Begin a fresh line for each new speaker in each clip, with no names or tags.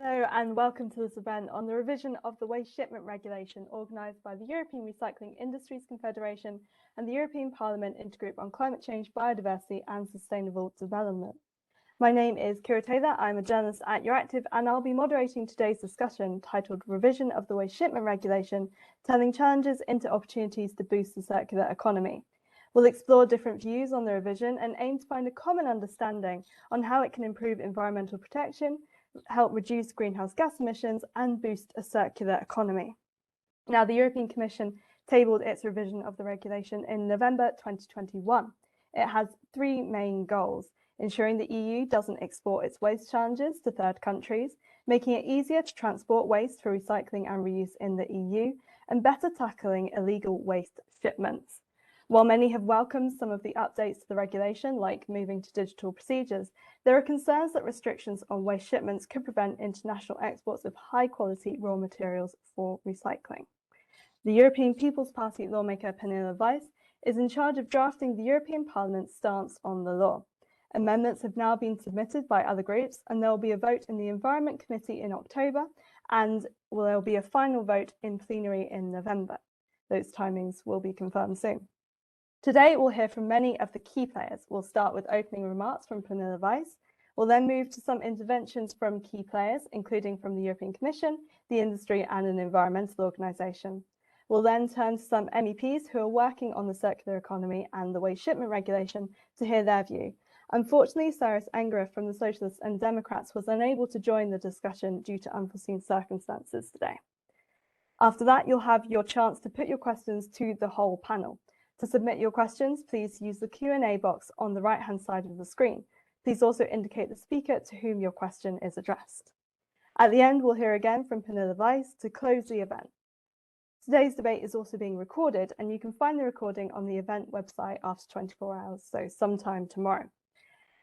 Hello and welcome to this event on the revision of the Waste Shipment Regulation organised by the European Recycling Industries Confederation and the European Parliament Intergroup on Climate Change, Biodiversity and Sustainable Development. My name is Kira Taylor, I'm a journalist at Euractiv and I'll be moderating today's discussion titled Revision of the Waste Shipment Regulation, Turning Challenges into Opportunities to Boost the Circular Economy. We'll explore different views on the revision and aim to find a common understanding on how it can improve environmental protection, help reduce greenhouse gas emissions and boost a circular economy. Now, the European Commission tabled its revision of the regulation in November 2021. It has three main goals: ensuring the EU doesn't export its waste challenges to third countries, making it easier to transport waste for recycling and reuse in the EU, and better tackling illegal waste shipments. While many have welcomed some of the updates to the regulation, like moving to digital procedures, there are concerns that restrictions on waste shipments could prevent international exports of high-quality raw materials for recycling. The European People's Party lawmaker Pernille Weiss is in charge of drafting the European Parliament's stance on the law. Amendments have now been submitted by other groups, and there will be a vote in the Environment Committee in October, and there will be a final vote in plenary in November. Those timings will be confirmed soon. Today, we'll hear from many of the key players. We'll start with opening remarks from Pernille Weiss. We'll then move to some interventions from key players, including from the European Commission, the industry, and an environmental organisation. We'll then turn to some MEPs who are working on the circular economy and the waste shipment regulation to hear their view. Unfortunately, Cyrus Engera from the Socialists and Democrats was unable to join the discussion due to unforeseen circumstances today. After that, you'll have your chance to put your questions to the whole panel. To submit your questions, please use the Q&A box on the right-hand side of the screen. Please also indicate the speaker to whom your question is addressed. At the end, we'll hear again from Pernille Weiss to close the event. Today's debate is also being recorded, and you can find the recording on the event website after 24 hours, so sometime tomorrow.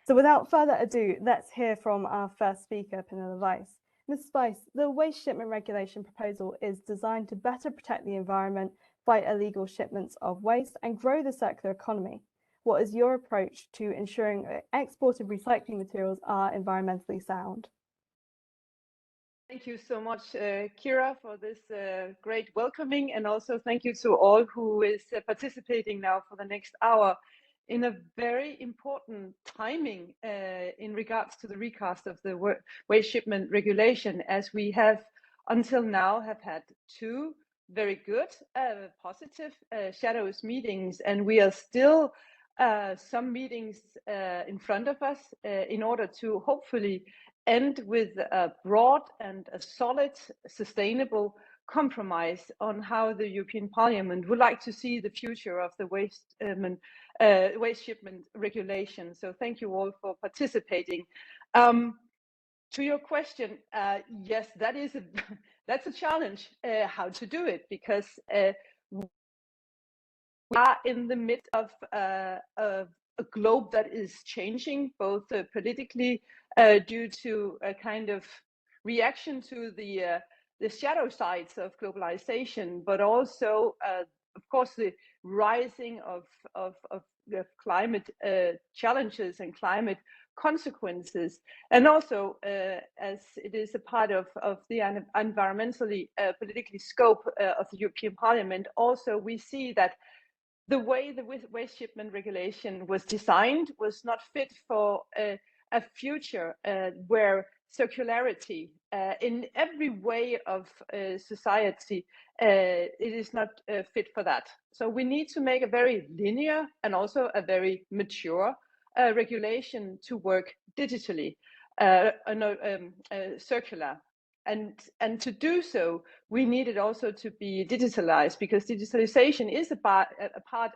So without further ado, let's hear from our first speaker, Pernille Weiss. Ms. Weiss, the Waste Shipment Regulation proposal is designed to better protect the environment, fight illegal shipments of waste and grow the circular economy. What is your approach to ensuring that exported recycling materials are environmentally sound?
Thank you so much, Kira, for this great welcoming, and also thank you to all who is participating now for the next hour in a very important timing in regards to the recast of the Waste Shipment Regulation, as we have until now have had two very good, positive shadows meetings, and we are still some meetings in front of us in order to hopefully end with a broad and a solid, sustainable compromise on how the European Parliament would like to see the future of the Waste Shipment Regulation. So thank you all for participating. To your question, yes, that's a challenge, how to do it, because we are in the midst of a globe that is changing, both politically due to a kind of reaction to the shadow sides of globalization, but also, of course, the rising of climate challenges and climate consequences, and also as it is a part of the environmentally politically scope of the European Parliament. Also, we see that the way the Waste Shipment Regulation was designed was not fit for a future where circularity in every way of society, it is not fit for that. So we need to make a very linear and also a very mature regulation to work digitally, circular. And to do so, we need it also to be digitalized, because digitalization is a part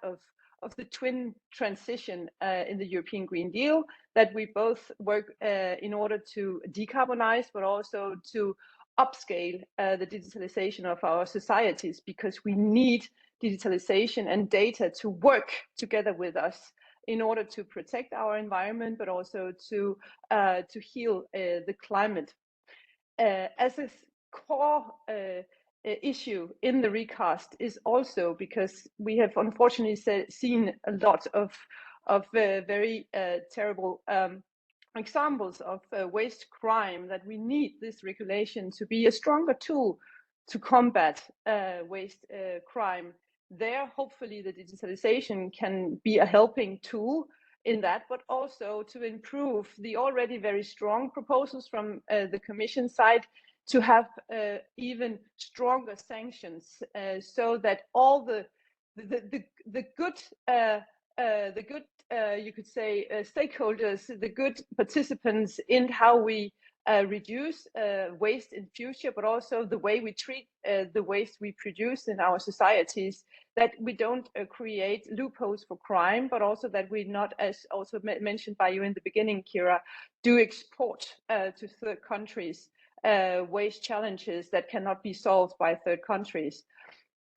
of the twin transition in the European Green Deal, that we both work in order to decarbonize, but also to upscale the digitalization of our societies, because we need digitalization and data to work together with us in order to protect our environment, but also to heal the climate. As a core issue in the recast is also because we have unfortunately seen a lot of very terrible examples of waste crime that we need this regulation to be a stronger tool to combat waste crime. There, hopefully, the digitalization can be a helping tool in that, but also to improve the already very strong proposals from the Commission side to have even stronger sanctions, so that all the good you could say stakeholders, the good participants in how we reduce waste in future, but also the way we treat the waste we produce in our societies, that we don't create loopholes for crime, but also that we not, as also mentioned by you in the beginning, Kira, do export to third countries waste challenges that cannot be solved by third countries.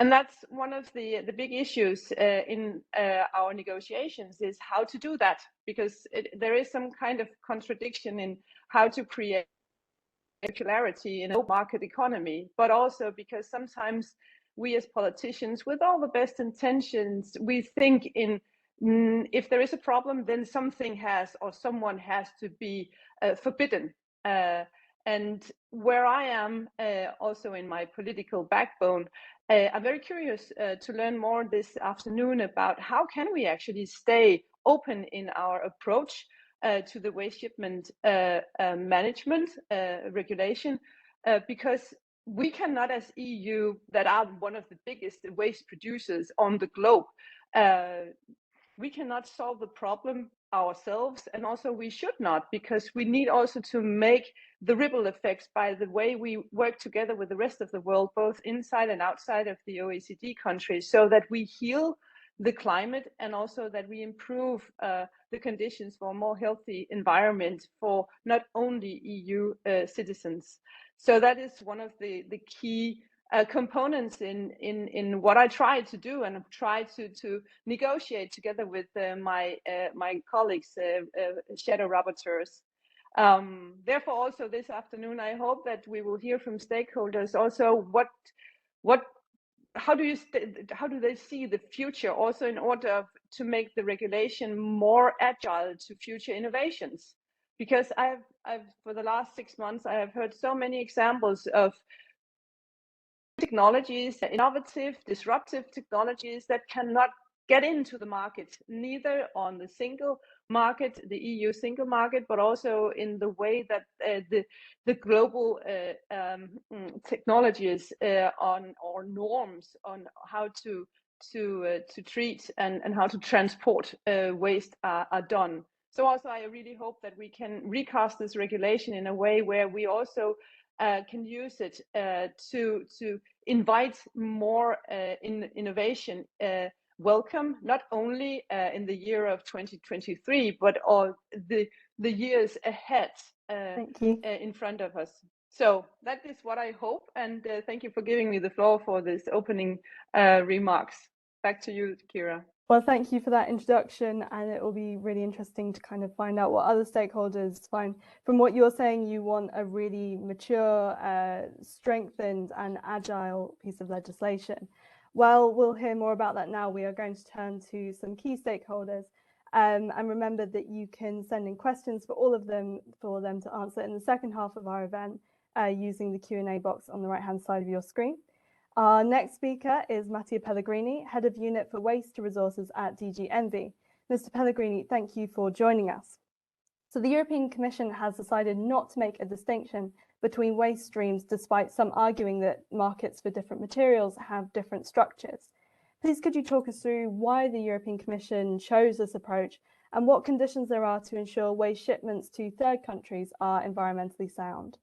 And that's one of the big issues in our negotiations, is how to do that, because there is some kind of contradiction in how to create circularity in a market economy, but also because sometimes we as politicians, with all the best intentions, we think in if there is a problem, then something has or someone has to be forbidden. And where I am, also in my political backbone, I'm very curious to learn more this afternoon about how can we actually stay open in our approach to the waste shipment management regulation, because we cannot, as EU, that are one of the biggest waste producers on the globe, we cannot solve the problem ourselves, and also we should not, because we need also to make the ripple effects by the way we work together with the rest of the world, both inside and outside of the OECD countries, so that we heal the climate and also that we improve the conditions for a more healthy environment for not only EU citizens. So that is one of the key components in what I try to do, and try to negotiate together with my colleagues, shadow rapporteurs. Therefore, also this afternoon, I hope that we will hear from stakeholders also how do they see the future, also in order to make the regulation more agile to future innovations? Because I've for the last 6 months, I have heard so many examples of technologies, innovative, disruptive technologies that cannot get into the market, neither on the single market, the EU single market, but also in the way that the global technologies on or norms on how to treat and how to transport waste are done. So also I really hope that we can recast this regulation in a way where we also can use it to invite more innovation. Welcome, not only in the year of 2023, but all the years ahead in front of us. So that is what I hope, and thank you for giving me the floor for this opening remarks. Back to you, Kira.
Well, thank you for that introduction, and it will be really interesting to kind of find out what other stakeholders find. From what you're saying, you want a really mature, strengthened and agile piece of legislation. Well, we'll hear more about that now. We are going to turn to some key stakeholders, and remember that you can send in questions for all of them for them to answer in the second half of our event using the Q&A box on the right-hand side of your screen. Our next speaker is Mattia Pellegrini, Head of Unit for Waste to Resources at DG Envy. Mr. Pellegrini, thank you for joining us. So the European Commission has decided not to make a distinction between waste streams, despite some arguing that markets for different materials have different structures. Please could you talk us through why the European Commission chose this approach and what conditions there are to ensure waste shipments to third countries are environmentally sound?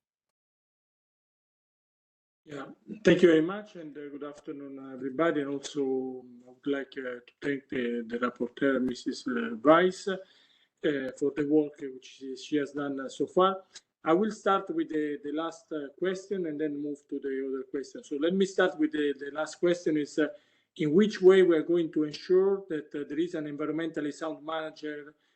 Yeah, thank you very much, and good afternoon, everybody. And also, I would like to thank the rapporteur, Mrs. Weiss, for the work which she has done so far. I will start with the last question and then move to the other question. So let me start with the last question: is in which way we are going to ensure that there is an environmentally sound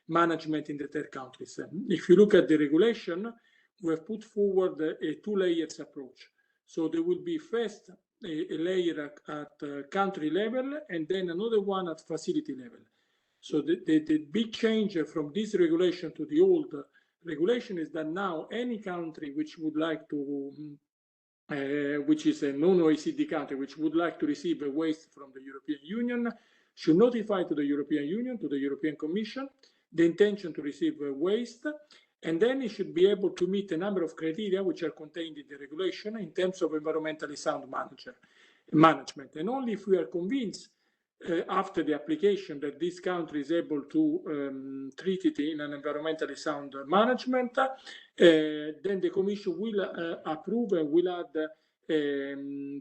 management in the third countries. If you look at the regulation, we have put forward a two-layers approach. So there will be first a layer at country level and then another one at facility level. So the big change from this regulation to the old regulation is that now any country which would like to, which is a non-OECD country, which would like to receive a waste from the European Union, should notify to the European Union, to the European Commission, the intention to receive a waste, and then it should be able to meet a number of criteria which are contained in the regulation in terms of environmentally sound management. And only if we are convinced after the application that this country is able to treat it in an environmentally sound management, then the Commission will approve and will add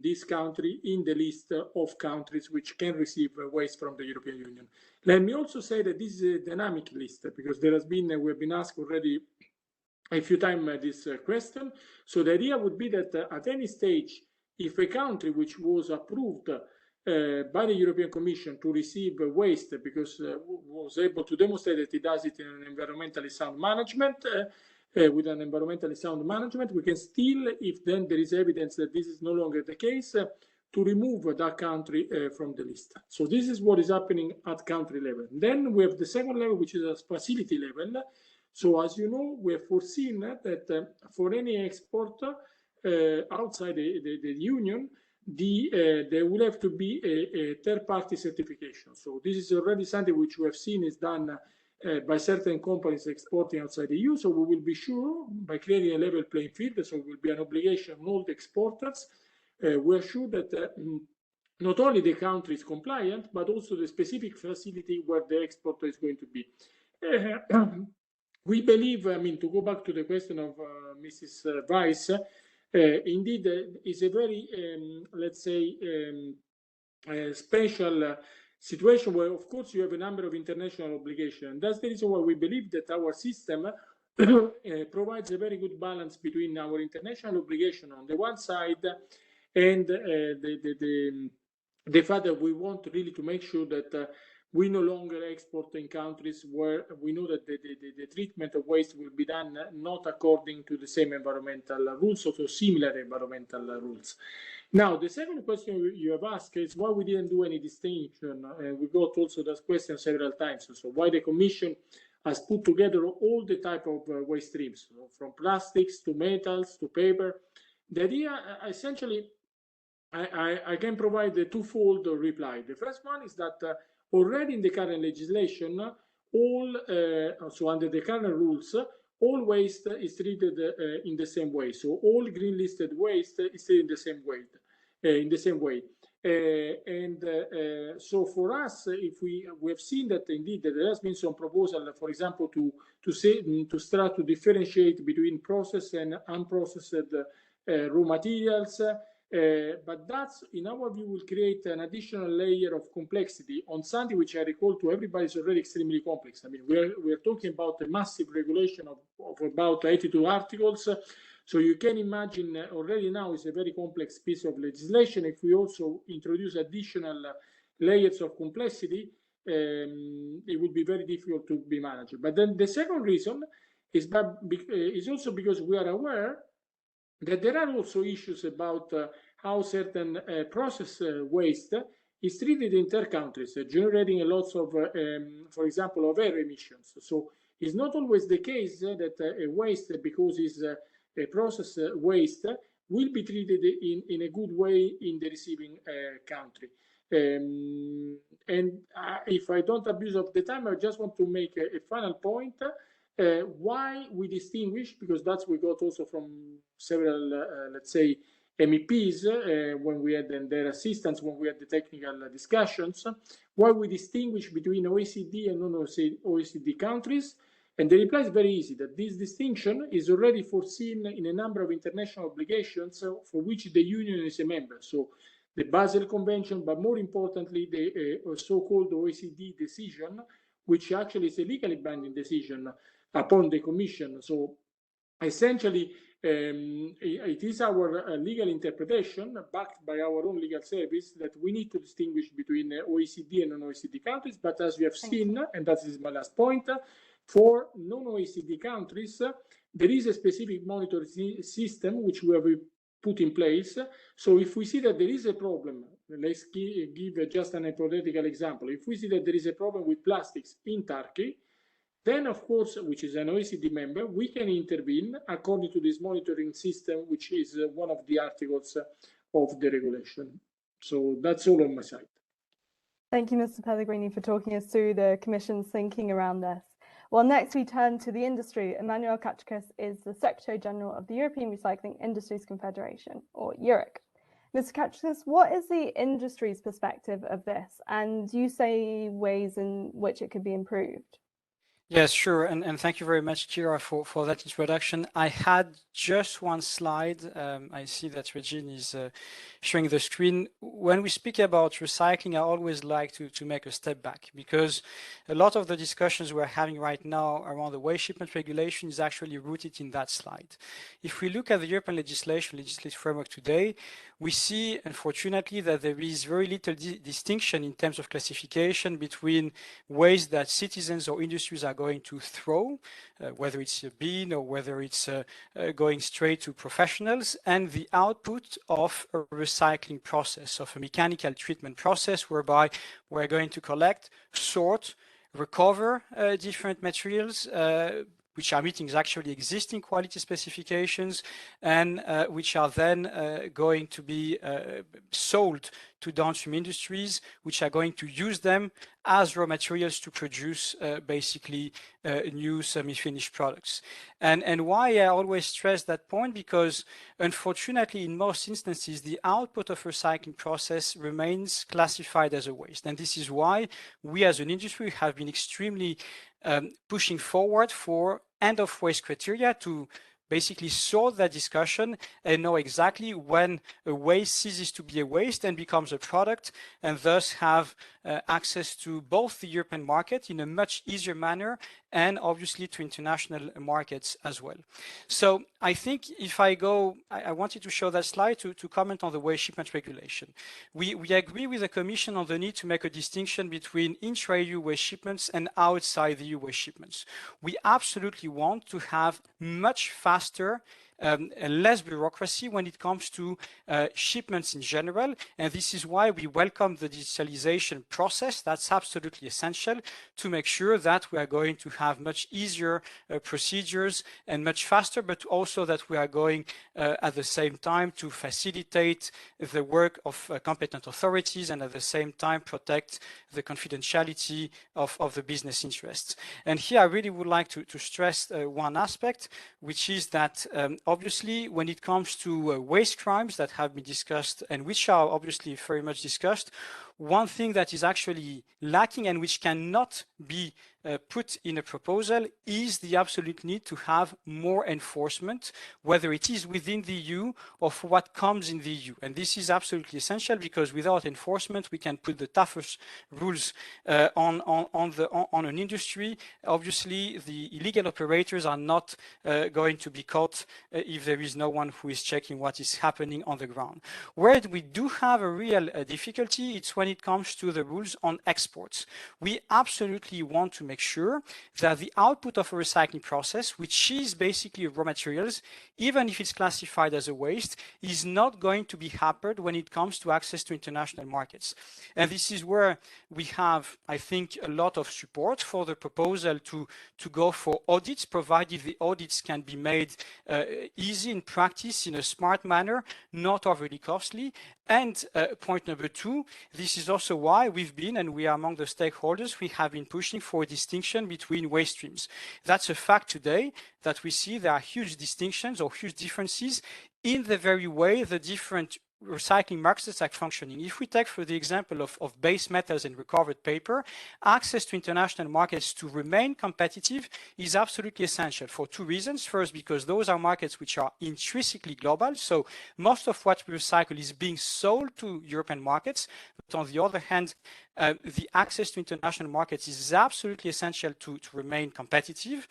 this country in the list of countries which can receive waste from the European Union. Let me also say that this is a dynamic list, because there has been, we have been asked already a few times this question. So the idea would be that at any stage, if a country which was approved by the European Commission to receive waste because was able to demonstrate that it does it in an environmentally sound management, with an environmentally sound management, we can still, if then there is evidence that this is no longer the case, to remove that country from the list. So this is what is happening at country level. Then we have the second level, which is a facility level. So as you know, we have foreseen that for any export outside the Union, there will have to be a third-party certification. So this is already something which we have seen is done by certain companies exporting outside the EU. So we will be sure, by creating a level playing field, so it will be an obligation on all the exporters, we are sure that not only the country is compliant, but also the specific facility where the exporter is going to be. We believe, I mean, to go back to the question of Mrs. Weiss, indeed, is a very, let's say, special situation where, of course, you have a number of international obligations. That's the reason why we believe that our system provides a very good balance between our international obligation on the one side and the fact that we want really to make sure that we no longer export in countries where we know that the treatment of waste will be done not according to the same environmental rules, or to similar environmental rules. Now, the second question you have asked is why we didn't do any distinction. We got also that question several times. So why the Commission has put together all the type of waste streams, so from plastics to metals to paper. The idea, essentially, I can provide a twofold reply. The first one is that already in the current legislation, so under the current rules, all waste is treated in the same way. So all green listed waste is treated in the same way. So for us, if we have seen that indeed there has been some proposal, for example, to start to differentiate between processed and unprocessed raw materials. But that's, in our view, will create an additional layer of complexity on something which I recall to everybody is already extremely complex. I mean, we're talking about a massive regulation of about 82 articles. So you can imagine already now is a very complex piece of legislation. If we also introduce additional layers of complexity, it would be very difficult to be managed. But then the second reason is also because we are aware that there are also issues about how certain process waste is treated in third countries, generating a lot of, for example, of air emissions. So it's not always the case that a waste, because it's a process waste, will be treated in a good way in the receiving country. And if I don't abuse of the time, I just want to make a final point. Why we distinguish, because that's we got also from several, let's say, MEPs when we had their assistance, when we had the technical discussions, why we distinguish between OECD and non-OECD countries. And the reply is very easy, that this distinction is already foreseen in a number of international obligations for which the Union is a member. So the Basel Convention, but more importantly, the so-called OECD decision, which actually is a legally binding decision upon the Commission. So essentially, it is our legal interpretation, backed by our own legal service, that we need to distinguish between OECD and non-OECD countries. But as we have seen, and that is my last point, for non-OECD countries, there is a specific monitoring system which we have put in place. So if we see that there is a problem, let's give just an hypothetical example. If we see that there is a problem with plastics in Turkey, Then, of course, which is an OECD member, we can intervene according to this monitoring system, which is one of the articles of the regulation. So that's all on my side.
Thank you, Mr. Pellegrini, for talking us through the Commission's thinking around this. Well, next we turn to the industry. Emmanuel Katrakis is the Secretary General of the European Recycling Industries Confederation, or EURIC. Mr. Katrakis, what is the industry's perspective of this? And do you see ways in which it could be improved?
Yes, sure. And thank you very much, Kira, for that introduction. I had just one slide. I see that Regine is showing the screen. When we speak about recycling, I always like to make a step back, because a lot of the discussions we're having right now around the waste shipment regulation is actually rooted in that slide. If we look at the European legislative framework today, we see, unfortunately, that there is very little distinction in terms of classification between waste that citizens or industries are going to throw, whether it's a bin or whether it's going straight to professionals, and the output of a recycling process, of a mechanical treatment process, whereby we're going to collect, sort, recover different materials, which are meeting actually existing quality specifications, and which are then going to be sold to downstream industries, which are going to use them as raw materials to produce basically new semi-finished products. And why I always stress that point, because unfortunately in most instances the output of recycling process remains classified as a waste. And this is why we as an industry have been extremely pushing forward for end of waste criteria to basically sort that discussion and know exactly when a waste ceases to be a waste and becomes a product, and thus have access to both the European market in a much easier manner, and obviously to international markets as well. So I think if I go, I wanted to show that slide to comment on the waste shipment regulation. We agree with the Commission on the need to make a distinction between intra-EU waste shipments and outside the EU waste shipments. We absolutely want to have much faster and less bureaucracy when it comes to shipments in general, and this is why we welcome the digitalization process. That's absolutely essential to make sure that we are going to have much easier procedures and much faster, but also that we are going at the same time to facilitate the work of competent authorities, and at the same time protect the confidentiality of the business interests. And here I really would like to stress one aspect, which is that obviously, when it comes to waste crimes that have been discussed and which are obviously very much discussed, one thing that is actually lacking and which cannot be put in a proposal is the absolute need to have more enforcement, whether it is within the EU or for what comes in the EU. And this is absolutely essential, because without enforcement, we can put the toughest rules on an industry. Obviously, the illegal operators are not going to be caught if there is no one who is checking what is happening on the ground. Where we do have a real difficulty, it's when it comes to the rules on exports. We absolutely want to make sure that the output of a recycling process, which is basically raw materials, even if it's classified as a waste, is not going to be hampered when it comes to access to international markets. And this is where we have, I think, a lot of support for the proposal to go for audits, provided the audits can be made easy in practice in a smart manner, not overly costly. And point number two, this is also why we've been, and we are among the stakeholders, we have been pushing for a distinction between waste streams. That's a fact today, that we see there are huge distinctions or huge differences in the very way the different recycling markets are functioning. If we take for the example of base metals and recovered paper, access to international markets to remain competitive is absolutely essential for two reasons. First, because those are markets which are intrinsically global, so most of what we recycle is being sold to European markets. But on the other hand, the access to international markets is absolutely essential to remain competitive.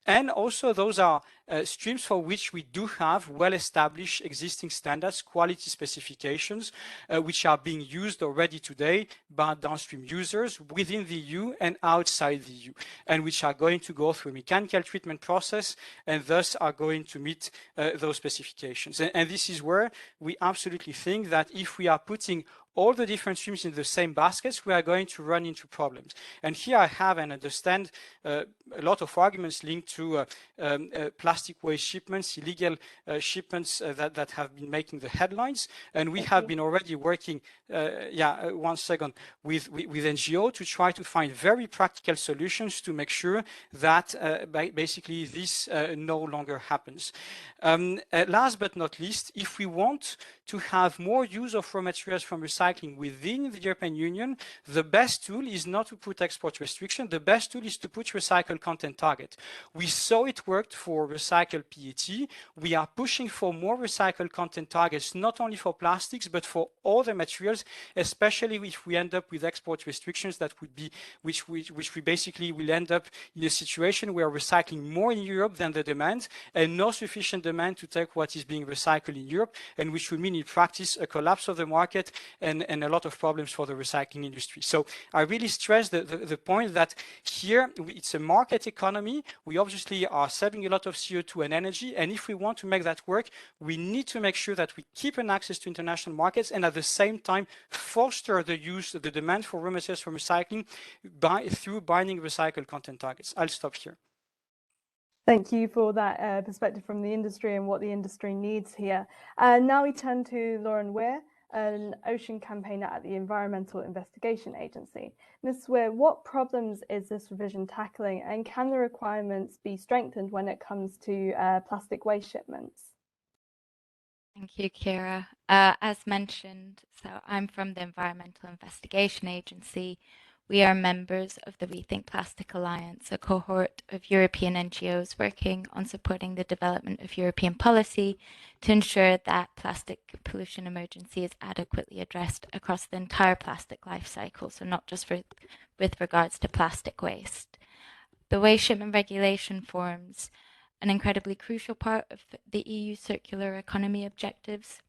And also those are streams for which we do have well-established existing standards, quality specifications, which are being used already today by downstream users within the EU and outside the EU, and which are going to go through a mechanical treatment process and thus are going to meet those specifications. And this is where we absolutely think that if we are putting all the different streams in the same baskets, we are going to run into problems. And here I have and understand a lot of arguments linked to plastic waste shipments, illegal shipments that have been making the headlines. And we have been already working, one second, with NGO to try to find very practical solutions to make sure that basically this no longer happens. Last but not least, if we want to have more use of raw materials from recycling within the European Union, the best tool is not to put export restriction. The best tool is to put recycled content target. We saw it worked for recycled PET. We are pushing for more recycled content targets, not only for plastics, but for other materials, especially if we end up with export restrictions that would be, which we basically will end up in a situation where recycling more in Europe than the demand and no sufficient demand to take what is being recycled in Europe, and which would mean in practice a collapse of the market and a lot of problems for the recycling industry. So I really stress the point that here it's a market economy. We obviously are saving a lot of CO2 and energy, and if we want to make that work, we need to make sure that we keep an access to international markets and at the same time foster the use, the demand for raw materials from recycling through binding recycled content targets. I'll stop here.
Thank you for that perspective from the industry and what the industry needs here. Now we turn to Lauren Weir, an ocean campaigner at the Environmental Investigation Agency. Ms. Weir, what problems is this revision tackling, and can the requirements be strengthened when it comes to plastic waste shipments?
Thank you, Kira. As mentioned, so I'm from the Environmental Investigation Agency. We are members of the Rethink Plastic Alliance, a cohort of European NGOs working on supporting the development of European policy to ensure that plastic pollution emergency is adequately addressed across the entire plastic life cycle, so not just with regards to plastic waste. The Waste Shipment Regulation forms an incredibly crucial part of the EU circular economy objectives.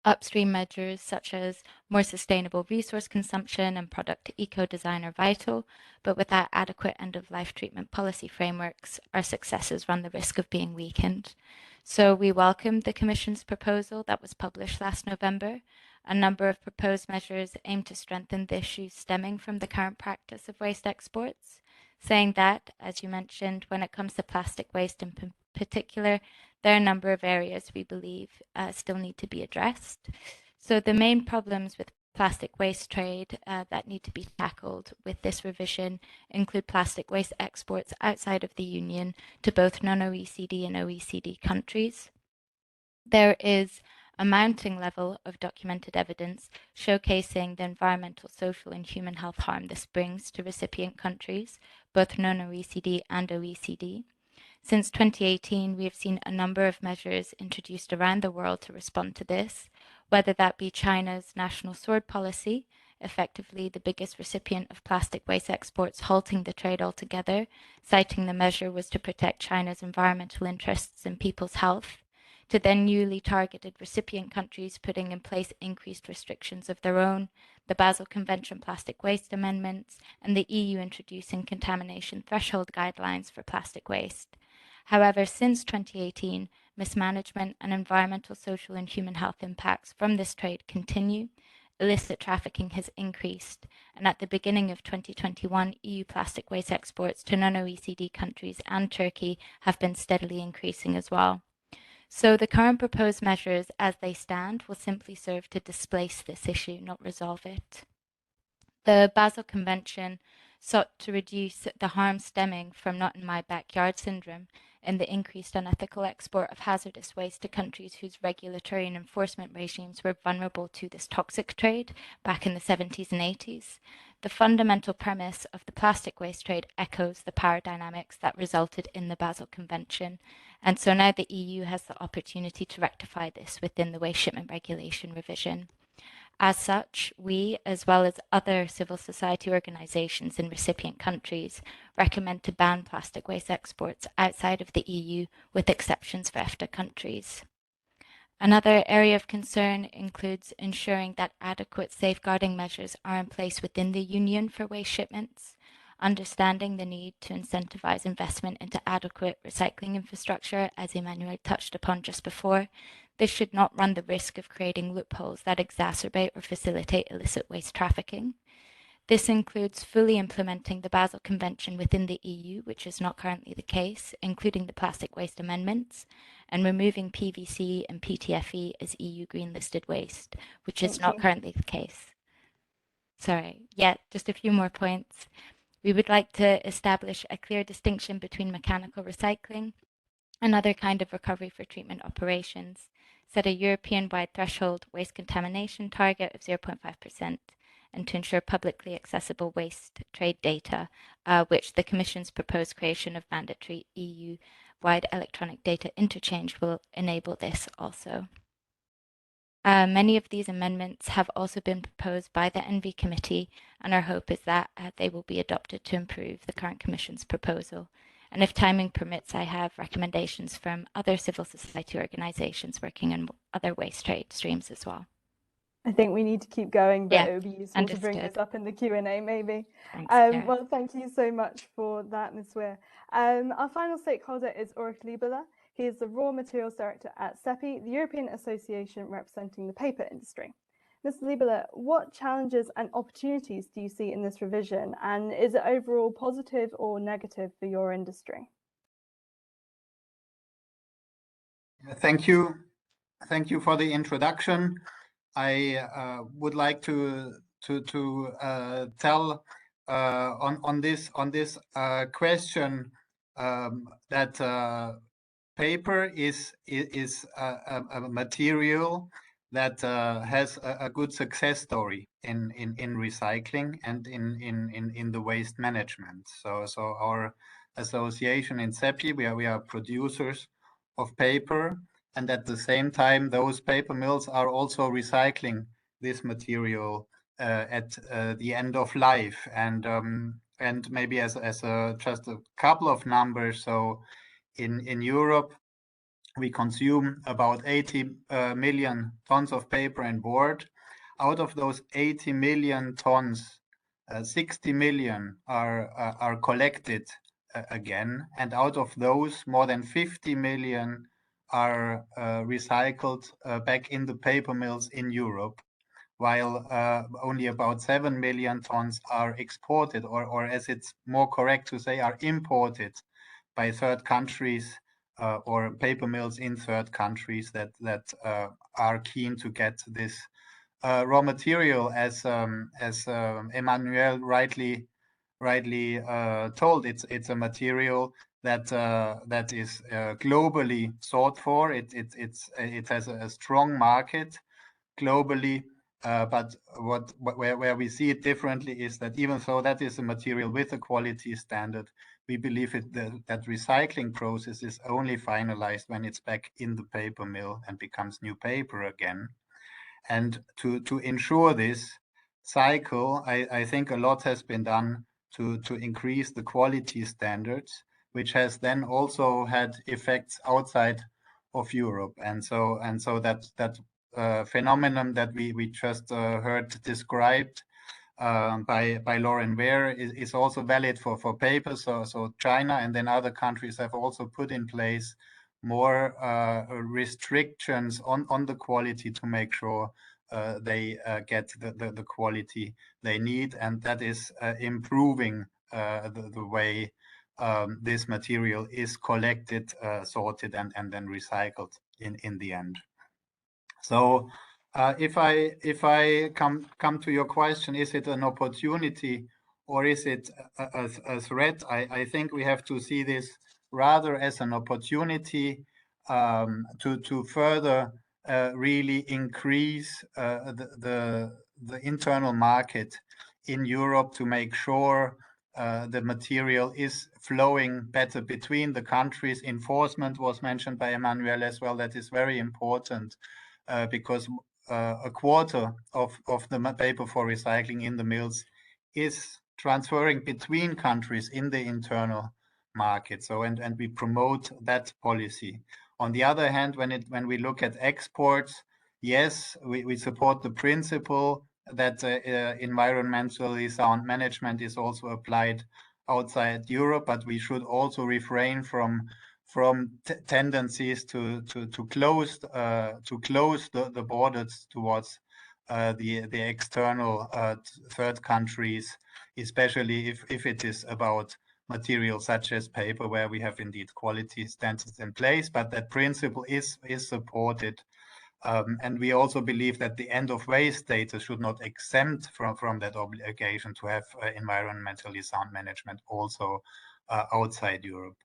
Upstream measures such as more sustainable resource consumption and product eco-design are vital, but without adequate end-of-life treatment policy frameworks, our successes run the risk of being weakened. So we welcome the Commission's proposal that was published last November. A number of proposed measures aim to strengthen the issues stemming from the current practice of waste exports, saying that, as you mentioned, when it comes to plastic waste in particular, there are a number of areas we believe still need to be addressed. So the main problems with plastic waste trade that need to be tackled with this revision include plastic waste exports outside of the Union to both non-OECD and OECD countries. There is a mounting level of documented evidence showcasing the environmental, social, and human health harm this brings to recipient countries, both non-OECD and OECD. Since 2018, we have seen a number of measures introduced around the world to respond to this, whether that be China's national sword policy, effectively the biggest recipient of plastic waste exports, halting the trade altogether, citing the measure was to protect China's environmental interests and people's health, to then newly targeted recipient countries putting in place increased restrictions of their own, the Basel Convention plastic waste amendments, and the EU introducing contamination threshold guidelines for plastic waste. However, since 2018, mismanagement and environmental, social, and human health impacts from this trade continue. Illicit trafficking has increased, and at the beginning of 2021, EU plastic waste exports to non-OECD countries and Turkey have been steadily increasing as well. So the current proposed measures as they stand will simply serve to displace this issue, not resolve it. The Basel Convention sought to reduce the harm stemming from not in my backyard syndrome and the increased unethical export of hazardous waste to countries whose regulatory and enforcement regimes were vulnerable to this toxic trade back in the 70s and 80s. The fundamental premise of the plastic waste trade echoes the power dynamics that resulted in the Basel Convention, and so now the EU has the opportunity to rectify this within the Waste Shipment Regulation revision. As such, we, as well as other civil society organizations in recipient countries, recommend to ban plastic waste exports outside of the EU, with exceptions for EFTA countries. Another area of concern includes ensuring that adequate safeguarding measures are in place within the Union for waste shipments, understanding the need to incentivize investment into adequate recycling infrastructure, as Emmanuel touched upon just before. This should not run the risk of creating loopholes that exacerbate or facilitate illicit waste trafficking. This includes fully implementing the Basel Convention within the EU, which is not currently the case, including the plastic waste amendments, and removing PVC and PTFE as EU green listed waste, which is not currently the case. Sorry, yeah, just a few more points. We would like to establish a clear distinction between mechanical recycling and other kind of recovery for treatment operations, set a European-wide threshold waste contamination target of 0.5%, and to ensure publicly accessible waste trade data, which the Commission's proposed creation of mandatory EU-wide electronic data interchange will enable this also. Many of these amendments have also been proposed by the ENVI committee, and our hope is that they will be adopted to improve the current Commission's proposal. And if timing permits, I have recommendations from other civil society organizations working on other waste trade streams as well.
I think we need to keep going, but
Yeah,
it would be useful to bring
understood.
this up in the Q&A maybe.
Thanks, Sarah.
Well, thank you so much for that, Ms. Weir. Our final stakeholder is Ulrich Lieberle. He is the Raw Materials Director at CEPI, the European Association representing the paper industry. Mr. Lieberle, what challenges and opportunities do you see in this revision, and is it overall positive or negative for your industry?
Thank you. Thank you for the introduction. I would like to tell on this question that paper is a material that has a good success story in recycling and in the waste management. So our association in CEPI, we are producers of paper, and at the same time, those paper mills are also recycling this material at the end of life. And maybe as just a couple of numbers, so in Europe, we consume about 80 million tons of paper and board. Out of those 80 million tons, 60 million are collected again, and out of those, more than 50 million are recycled back in the paper mills in Europe, while only about 7 million tons are exported, or as it's more correct to say, are imported by third countries or paper mills in third countries that are keen to get this raw material. As Emmanuel rightly told, it's a material that is globally sought for. It has a strong market globally, but where we see it differently is that even though that is a material with a quality standard, we believe that recycling process is only finalized when it's back in the paper mill and becomes new paper again. And to ensure this cycle, I think a lot has been done to increase the quality standards, which has then also had effects outside of Europe. And so that phenomenon that we just heard described by Lauren Ware is also valid for paper. So China and then other countries have also put in place more restrictions on the quality to make sure they get the quality they need, and that is improving the way this material is collected, sorted, and then recycled in the end. So if I come to your question, is it an opportunity or is it a threat? I think we have to see this rather as an opportunity to further really increase the internal market in Europe, to make sure the material is flowing better between the countries. Enforcement was mentioned by Emmanuel as well. That is very important because a quarter of the paper for recycling in the mills is transferring between countries in the internal market. So and we promote that policy. On the other hand, when we look at exports, yes, we support the principle that environmentally sound management is also applied outside Europe, but we should also refrain from tendencies to close the borders towards the external third countries, especially if it is about materials such as paper, where we have indeed quality standards in place, but that principle is supported. And we also believe that the end of waste status should not exempt from that obligation to have environmentally sound management also outside Europe.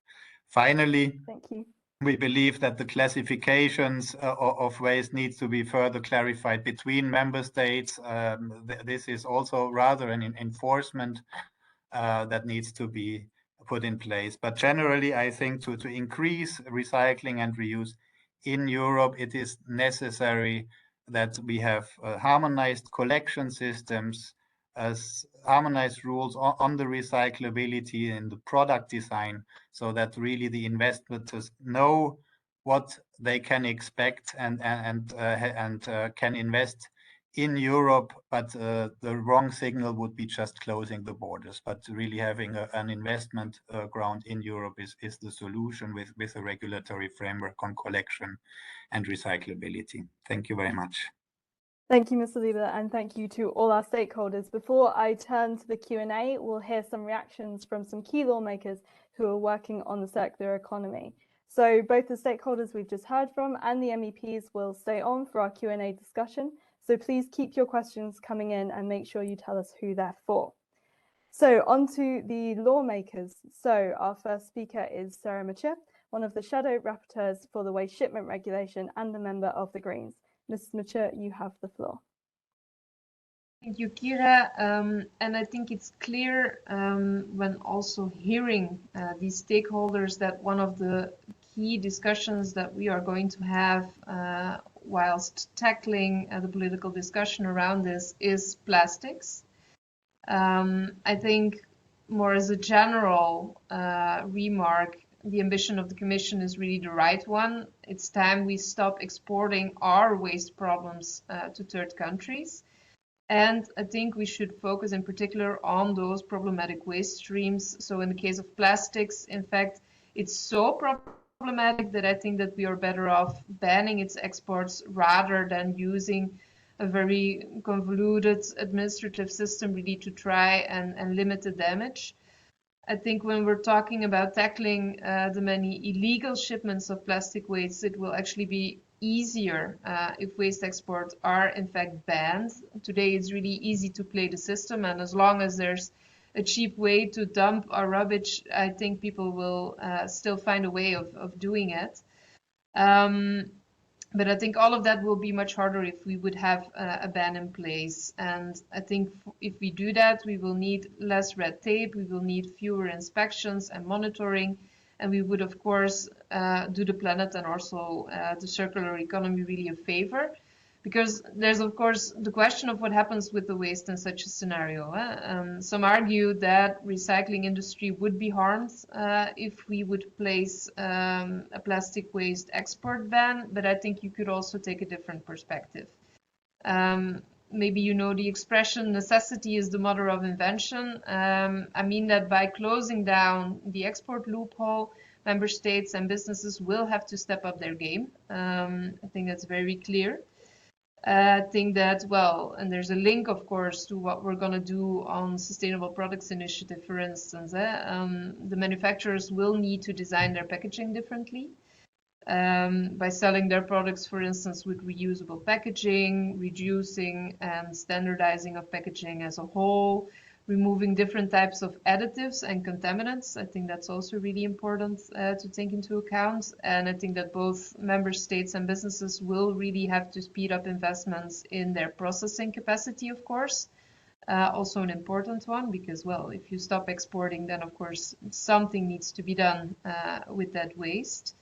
Finally,
Thank you.
we believe that the classifications of waste needs to be further clarified between member states. This is also rather an enforcement that needs to be put in place. But generally, I think to increase recycling and reuse in Europe, it is necessary that we have harmonized collection systems, as harmonized rules on the recyclability and the product design, so that really the investors know what they can expect and can invest in Europe. But the wrong signal would be just closing the borders. But really having an investment ground in Europe is the solution with a regulatory framework on collection and recyclability. Thank you very much.
Thank you, Mr. Lieber, and thank you to all our stakeholders. Before I turn to the Q&A, we'll hear some reactions from some key lawmakers who are working on the circular economy. So both the stakeholders we've just heard from and the MEPs will stay on for our Q&A discussion. So please keep your questions coming in and make sure you tell us who they're for. So on to the lawmakers. So our first speaker is Sarah Mature, one of the shadow rapporteurs for the Waste Shipment Regulation and a member of the Greens. Mrs. Mature, you have the floor.
Thank you, Kira. And I think it's clear when also hearing these stakeholders that one of the key discussions that we are going to have whilst tackling the political discussion around this is plastics. I think more as a general remark, the ambition of the Commission is really the right one. It's time we stop exporting our waste problems to third countries. And I think we should focus in particular on those problematic waste streams. So in the case of plastics, in fact, it's so problematic that I think that we are better off banning its exports rather than using a very convoluted administrative system really to try and limit the damage. I think when we're talking about tackling the many illegal shipments of plastic waste, it will actually be easier if waste exports are in fact banned. Today it's really easy to play the system, and as long as there's a cheap way to dump our rubbish, I think people will still find a way of doing it. But I think all of that will be much harder if we would have a ban in place. And I think if we do that, we will need less red tape, we will need fewer inspections and monitoring, and we would, of course, do the planet and also the circular economy really a favor. Because there's, of course, the question of what happens with the waste in such a scenario. Some argue that recycling industry would be harmed if we would place a plastic waste export ban, but I think you could also take a different perspective. Maybe you know the expression, necessity is the mother of invention. I mean that by closing down the export loophole, member states and businesses will have to step up their game. I think that's very clear. I think that, well, and there's a link, of course, to what we're going to do on Sustainable Products Initiative, for instance. The manufacturers will need to design their packaging differently by selling their products, for instance, with reusable packaging, reducing and standardizing of packaging as a whole, removing different types of additives and contaminants. I think that's also really important to take into account. And I think that both member states and businesses will really have to speed up investments in their processing capacity, of course. Also an important one, because, well, if you stop exporting, then of course something needs to be done with that waste.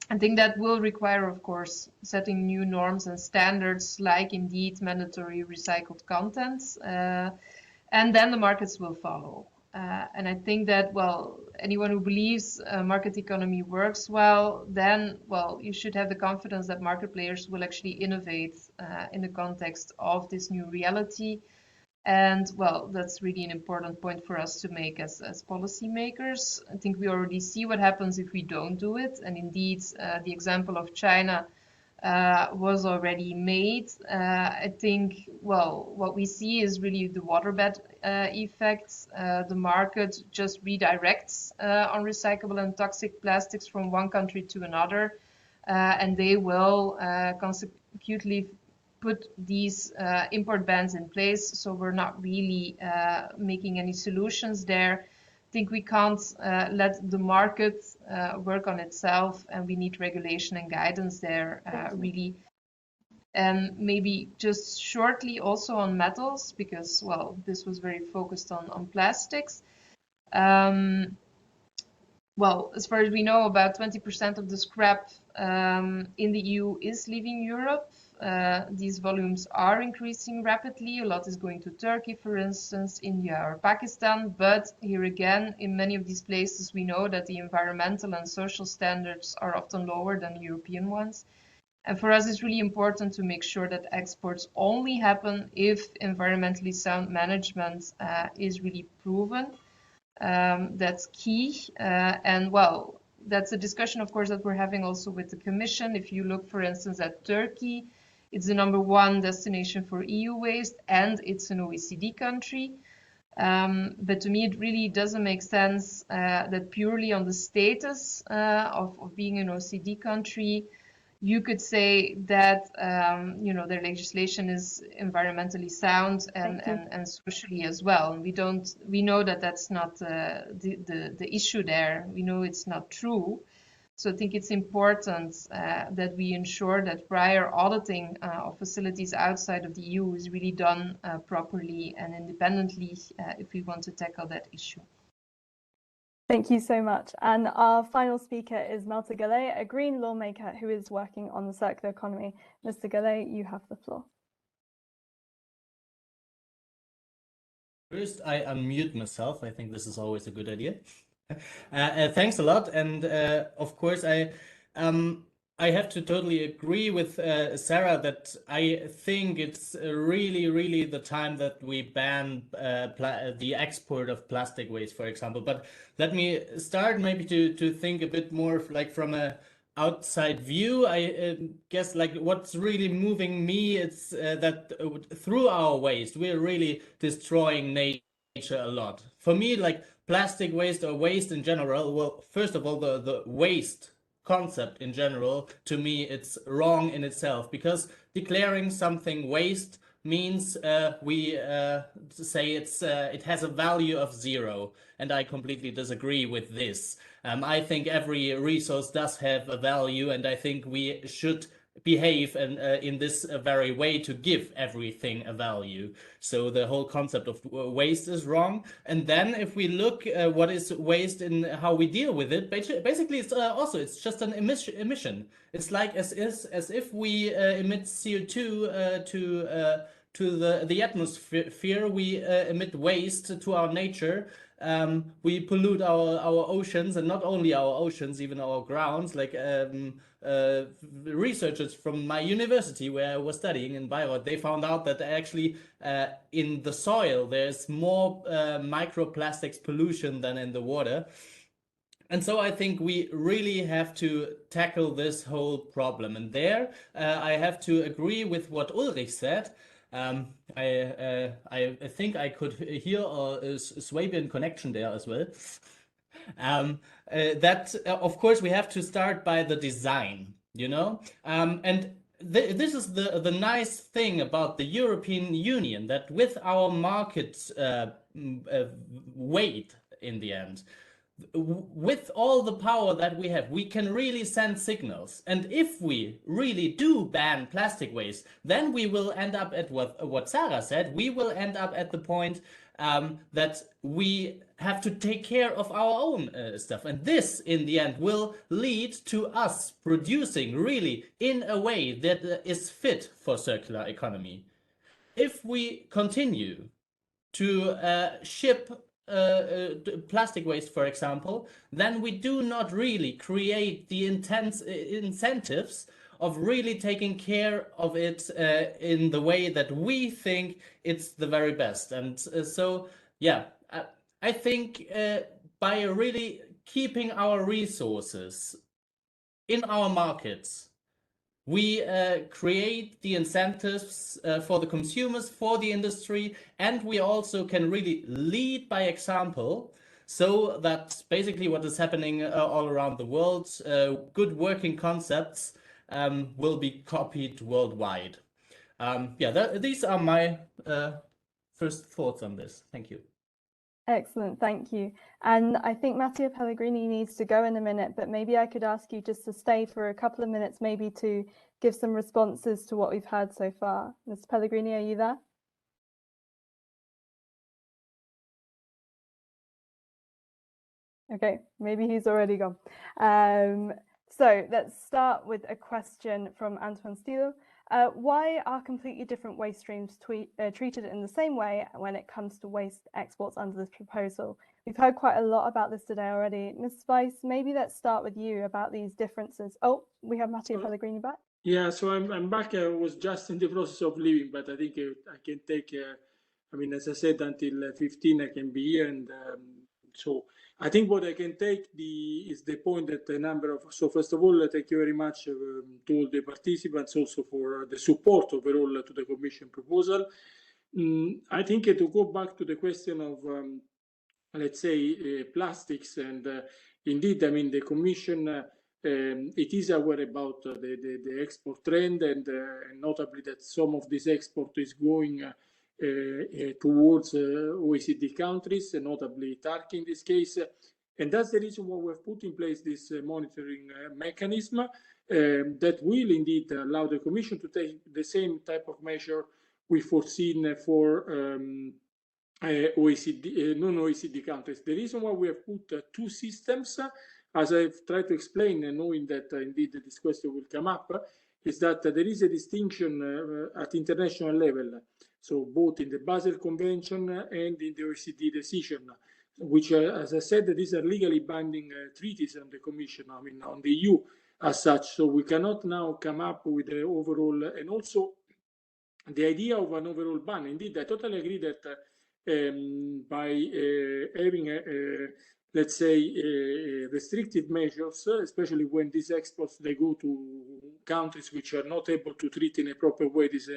I think that will require, of course, setting new norms and standards, like indeed mandatory recycled contents, and then the markets will follow. And I think that, well, anyone who believes market economy works well, then, well, you should have the confidence that market players will actually innovate in the context of this new reality. And well, that's really an important point for us to make as policymakers. I think we already see what happens if we don't do it. And indeed, the example of China was already made. I think, well, what we see is really the waterbed effects. The market just redirects on recyclable and toxic plastics from one country to another. And they will consecutively put these import bans in place. So we're not really making any solutions there. I think we can't let the market work on itself, and we need regulation and guidance there, really. And maybe just shortly also on metals, because, well, this was very focused on plastics. Well, as far as we know, about 20% of the scrap in the EU is leaving Europe. These volumes are increasing rapidly. A lot is going to Turkey, for instance, India or Pakistan. But here again, in many of these places, we know that the environmental and social standards are often lower than European ones. And for us, it's really important to make sure that exports only happen if environmentally sound management is really proven. That's key. And well, that's a discussion, of course, that we're having also with the Commission. If you look, for instance, at Turkey, it's the #1 destination for EU waste, and it's an OECD country. But to me, it really doesn't make sense that purely on the status of being an OECD country, you could say that you know, their legislation is environmentally sound and socially as well. And we know that that's not the issue there. We know it's not true. So I think it's important that we ensure that prior auditing of facilities outside of the EU is really done properly and independently if we want to tackle that issue.
Thank you so much. And our final speaker is Malte Gallet, a green lawmaker who is working on the circular economy. Mr. Gallet, you have the floor.
First, I unmute myself. I think this is always a good idea. Thanks a lot. And of course, I have to totally agree with Sarah that I think it's really, really the time that we ban the export of plastic waste, for example. But let me start maybe to think a bit more like from a outside view. I guess like what's really moving me, it's that through our waste, we're really destroying nature a lot. For me, like plastic waste or waste in general, well, first of all, the waste concept in general, to me, it's wrong in itself, because declaring something waste means we say it has a value of 0, and I completely disagree with this. I think every resource does have a value, and I think we should behave in this very way to give everything a value. So the whole concept of waste is wrong. And then if we look what is waste and how we deal with it, basically it's just an emission. It's like as if we emit CO2 to the atmosphere, we emit waste to our nature. We pollute our oceans, and not only our oceans, even our grounds. Like researchers from my university where I was studying in Bayreuth, they found out that actually in the soil there's more microplastics pollution than in the water. And so I think we really have to tackle this whole problem. And there I have to agree with what Ulrich said. I think I could hear a Swabian connection there as well. That of course we have to start by the design, you know, and this is the nice thing about the European Union, that with our market weight in the end, with all the power that we have, we can really send signals. And if we really do ban plastic waste, then we will end up at what Sarah said. We will end up at the point that we have to take care of our own stuff. And this, in the end, will lead to us producing really in a way that is fit for circular economy. If we continue to ship plastic waste, for example, then we do not really create the incentives of really taking care of it in the way that we think it's the very best. And so, yeah, I think by really keeping our resources in our markets, we create the incentives for the consumers, for the industry, and we also can really lead by example, so that basically what is happening all around the world, good working concepts will be copied worldwide. Yeah, these are my first thoughts on this. Thank you.
Excellent, thank you. And I think Matteo Pellegrini needs to go in a minute, but maybe I could ask you just to stay for a couple of minutes, maybe to give some responses to what we've heard so far. Mr. Pellegrini, are you there? Okay, maybe he's already gone. So let's start with a question from Antoine Stilo. Why are completely different waste streams treated in the same way when it comes to waste exports under this proposal? We've heard quite a lot about this today already. Ms. Weiss, maybe let's start with you about these differences. Oh, we have Matteo Pellegrini back.
Yeah, so I'm back. I was just in the process of leaving, but I think I can take, I mean, as I said, until 15 I can be here. And so I think what I can take is the point that a number of, so first of all, thank you very much to all the participants also for the support overall to the Commission proposal. I think to go back to the question of, let's say, plastics, and indeed, I mean, the Commission, it is aware about the export trend, and notably that some of this export is going towards OECD countries, and notably Turkey in this case. And that's the reason why we've put in place this monitoring mechanism that will indeed allow the Commission to take the same type of measure we foreseen for OECD, non-OECD countries. The reason why we have put two systems, as I've tried to explain, knowing that indeed this question will come up, is that there is a distinction at international level. So both in the Basel Convention and in the OECD decision, which, as I said, these are legally binding treaties on the Commission, I mean, on the EU as such. So we cannot now come up with the overall, and also the idea of an overall ban. Indeed, I totally agree that by having, let's say, restrictive measures, especially when these exports, they go to countries which are not able to treat in a proper way this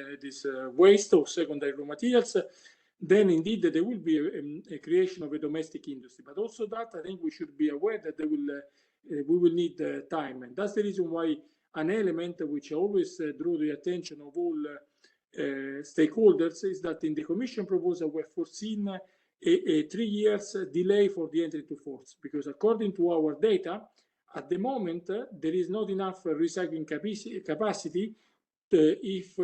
waste or secondary raw materials, then indeed there will be a creation of a domestic industry. But also that, I think we should be aware that we will need time. And that's the reason why an element which I always draw the attention of all stakeholders is that in the Commission proposal we've foreseen a 3 years delay for the entry to force, because according to our data, at the moment there is not enough recycling capacity if,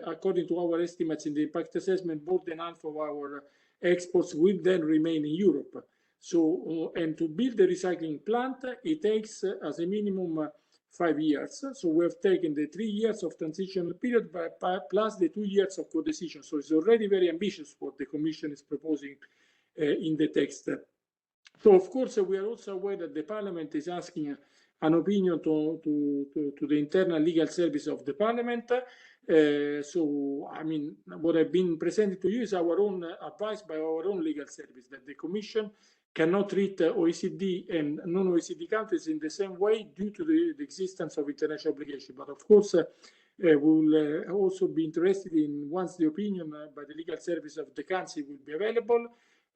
according to our estimates in the impact assessment, more than half of our exports will then remain in Europe. So, and to build the recycling plant, it takes as a minimum 5 years. So we have taken the 3 years of transitional period plus the 2 years of co-decision. So it's already very ambitious what the Commission is proposing in the text. So of course we are also aware that the Parliament is asking an opinion to the internal legal service of the Parliament. So I mean, what I've been presenting to you is our own advice by our own legal service, that the Commission cannot treat OECD and non-OECD countries in the same way due to the existence of international obligation. But of course, we will also be interested in, once the opinion by the legal service of the Council will be available.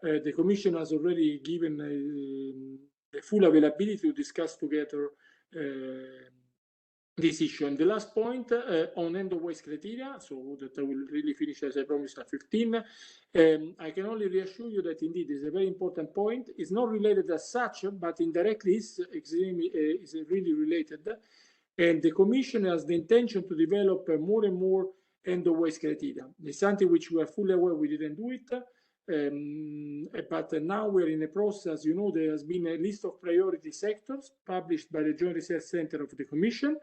The Commission has already given the full availability to discuss together this issue. And the last point on end of waste criteria, so that I will really finish as I promised at 15. I can only reassure you that indeed is a very important point. It's not related as such, but indirectly is really related. And the Commission has the intention to develop more and more end of waste criteria. It's something which we are fully aware we didn't do it. But now we're in a process. You know, there has been a list of priority sectors published by the Joint Research Center of the Commission.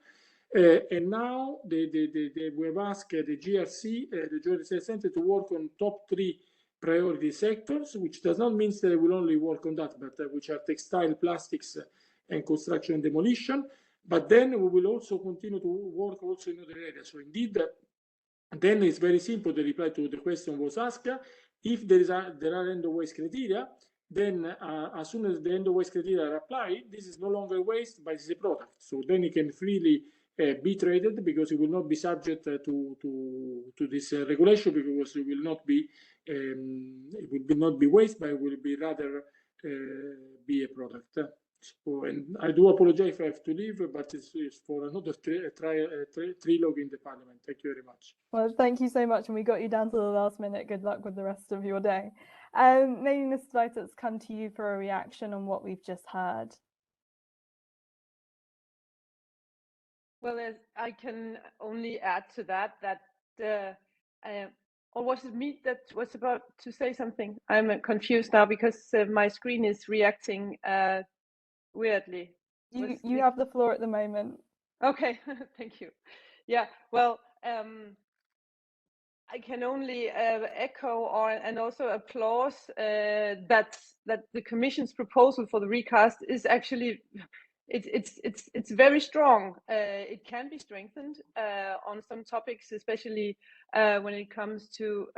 And now we have asked the GRC, the Joint Research Center, to work on top 3 priority sectors, which does not mean that they will only work on that, but which are textile, plastics, and construction and demolition. But then we will also continue to work also in other areas. So indeed, then it's very simple. The reply to the question was asked. If there are end of waste criteria, then as soon as the end of waste criteria are applied, this is no longer waste, but it's a product. So then it can freely be traded, because it will not be subject to this regulation, because it will not be not be waste, but it will be rather be a product. So, and I do apologize if I have to leave, but it's for another trilogue in the Parliament. Thank you very much.
Well, thank you so much, and we got you down to the last minute. Good luck with the rest of your day. Maybe Mr. Leiters, come to you for a reaction on what we've just heard.
Well, I can only add to that or was it me that was about to say something? I'm confused now because my screen is reacting weirdly.
You have the floor at the moment.
Okay, thank you. Yeah, well, I can only echo and also applause that the Commission's proposal for the recast is actually it's very strong. It can be strengthened on some topics, especially when it comes to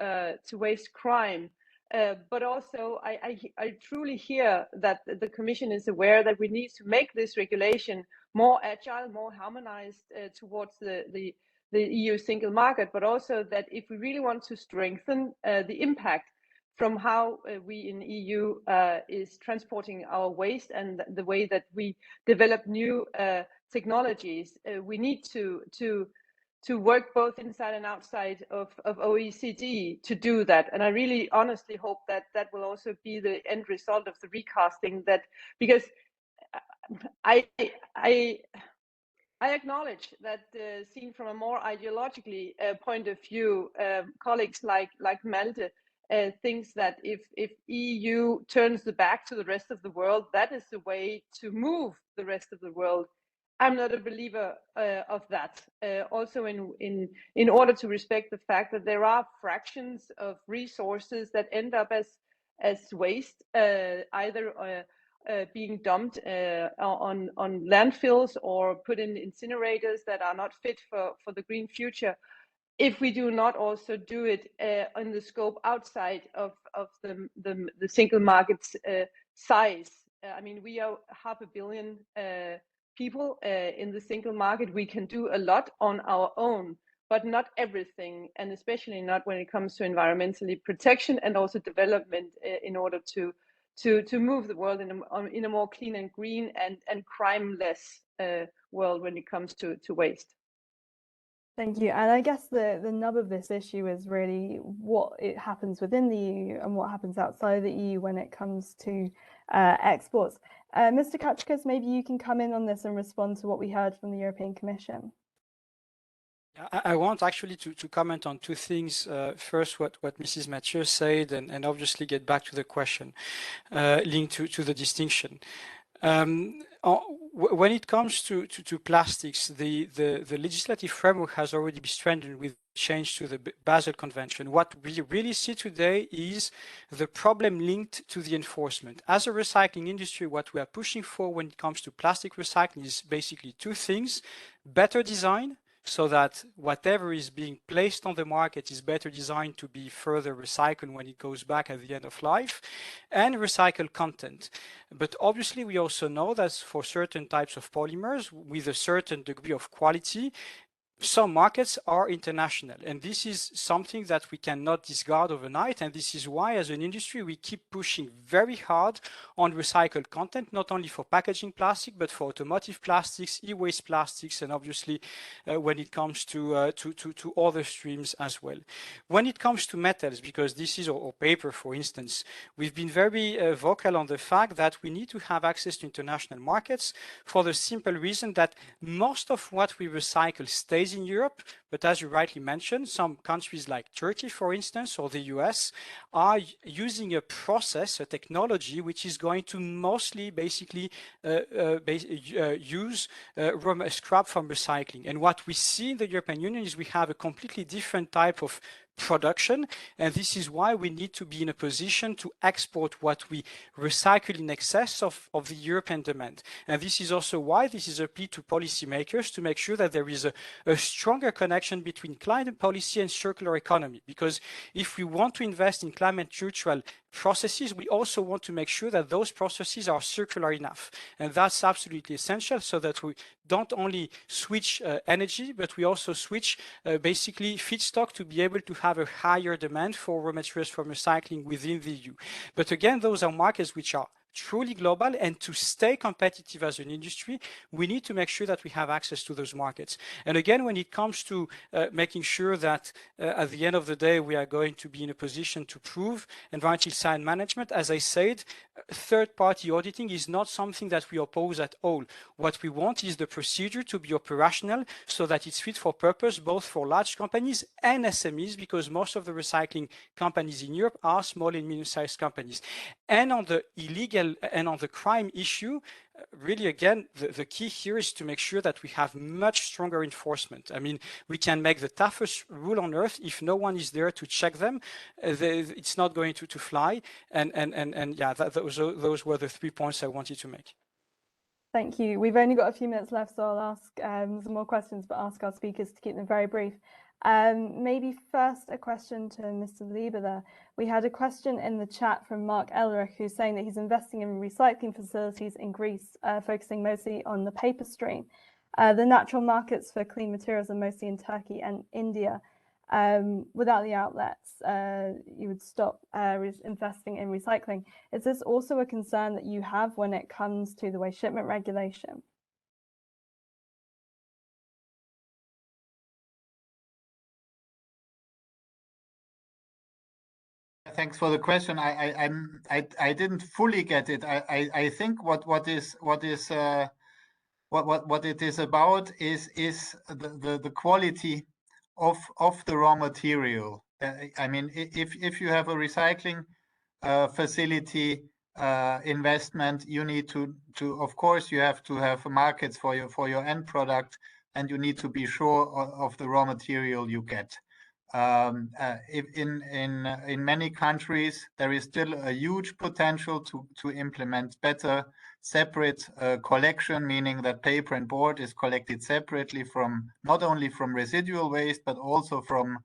waste crime. But also, I truly hear that the Commission is aware that we need to make this regulation more agile, more harmonized towards the EU single market, but also that if we really want to strengthen the impact from how we in EU is transporting our waste and the way that we develop new technologies, we need to work both inside and outside of OECD to do that. And I really honestly hope that that will also be the end result of the recasting, that because I acknowledge that seen from a more ideologically point of view, colleagues like Malte thinks that if EU turns the back to the rest of the world, that is the way to move the rest of the world. I'm not a believer of that. Also, in order to respect the fact that there are fractions of resources that end up as waste, either being dumped on landfills or put in incinerators that are not fit for the green future, if we do not also do it in the scope outside of the single market's size. I mean, we are 500 million people in the single market. We can do a lot on our own, but not everything, and especially not when it comes to environmentally protection and also development in order to move the world in a more clean and green and crime-less world when it comes to waste.
Thank you. And I guess the nub of this issue is really what it happens within the EU and what happens outside the EU when it comes to exports. Mr. Katrakis, maybe you can come in on this and respond to what we heard from the European Commission.
I want actually to comment on two things. First, what Mrs. Mathieu said, and obviously get back to the question linked to the distinction. When it comes to plastics, the legislative framework has already been strengthened with change to the Basel Convention. What we really see today is the problem linked to the enforcement. As a recycling industry, what we are pushing for when it comes to plastic recycling is basically two things: better design, so that whatever is being placed on the market is better designed to be further recycled when it goes back at the end of life, and recycled content. But obviously we also know that for certain types of polymers with a certain degree of quality, some markets are international, and this is something that we cannot discard overnight. And this is why, as an industry, we keep pushing very hard on recycled content, not only for packaging plastic, but for automotive plastics, e-waste plastics, and obviously when it comes to other streams as well. When it comes to metals, because this is, or paper, for instance, we've been very vocal on the fact that we need to have access to international markets for the simple reason that most of what we recycle stays in Europe, but as you rightly mentioned, some countries like Turkey, for instance, or the US are using a process, a technology, which is going to mostly basically use scrap from recycling. And what we see in the European Union is we have a completely different type of production, and this is why we need to be in a position to export what we recycle in excess of the European demand. And this is also why this is a plea to policymakers to make sure that there is a stronger connection between climate policy and circular economy, because if we want to invest in climate neutral processes, we also want to make sure that those processes are circular enough. And that's absolutely essential, so that we don't only switch energy, but we also switch basically feedstock to be able to have a higher demand for raw materials from recycling within the EU. But again, those are markets which are truly global, and to stay competitive as an industry, we need to make sure that we have access to those markets. And again, when it comes to making sure that at the end of the day, we are going to be in a position to prove environmental science management, as I said, third-party auditing is not something that we oppose at all. What we want is the procedure to be operational so that it's fit for purpose, both for large companies and SMEs, because most of the recycling companies in Europe are small and medium-sized companies. And on the illegal and on the crime issue, really, again, the key here is to make sure that we have much stronger enforcement. I mean, we can make the toughest rule on earth. If no one is there to check them, it's not going to fly. And yeah, those were the 3 points I wanted to make.
Thank you. We've only got a few minutes left, so I'll ask some more questions, but ask our speakers to keep them very brief. Maybe first a question to Mr. Lieber there. We had a question in the chat from Mark Elrich, who's saying that he's investing in recycling facilities in Greece, focusing mostly on the paper stream. The natural markets for clean materials are mostly in Turkey and India. Without the outlets, you would stop investing in recycling. Is this also a concern that you have when it comes to the Waste Shipment Regulation?
Thanks for the question. I didn't fully get it. I think what it is about is the quality of the raw material. I mean, if you have a recycling facility investment, you need to of course you have to have markets for your end product, and you need to be sure of the raw material you get. In many countries, there is still a huge potential to implement better separate collection, meaning that paper and board is collected separately from not only from residual waste, but also from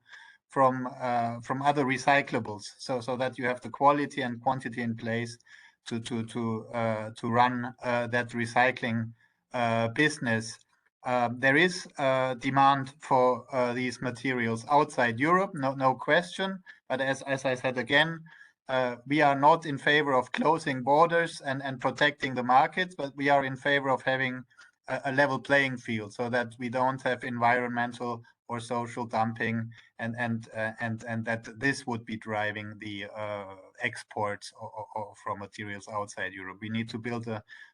other recyclables, so that you have the quality and quantity in place to run that recycling business. There is demand for these materials outside Europe, no question. But as I said again, we are not in favor of closing borders and protecting the markets, but we are in favor of having a level playing field, so that we don't have environmental or social dumping, and that this would be driving the exports of raw materials outside Europe. We need to build